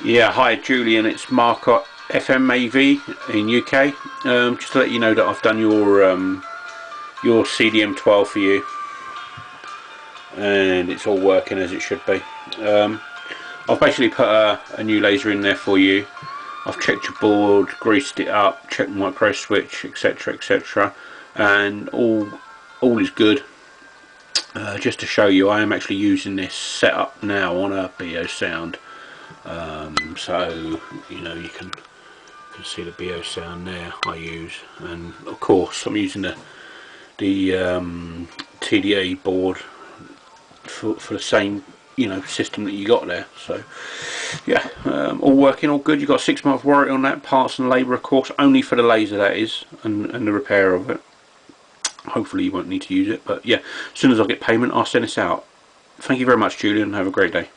Yeah, hi Julian, it's Mark at FMAV in UK. Just to let you know that I've done your CDM12 for you, and it's all working as it should be. I've basically put a new laser in there for you. I've checked your board, greased it up, checked the micro switch, etc, etc, and all is good. Just to show you, I am actually using this setup now on a BO sound. So you know, you can see the BO sound there I use, and of course I'm using the TDA board for the same, you know, system that you got there. So yeah, all working, all good. You've got 6 month warranty on that, parts and labour of course, only for the laser that is, and the repair of it. Hopefully you won't need to use it, but yeah, as soon as I get payment I'll send this out. Thank you very much Julian, have a great day.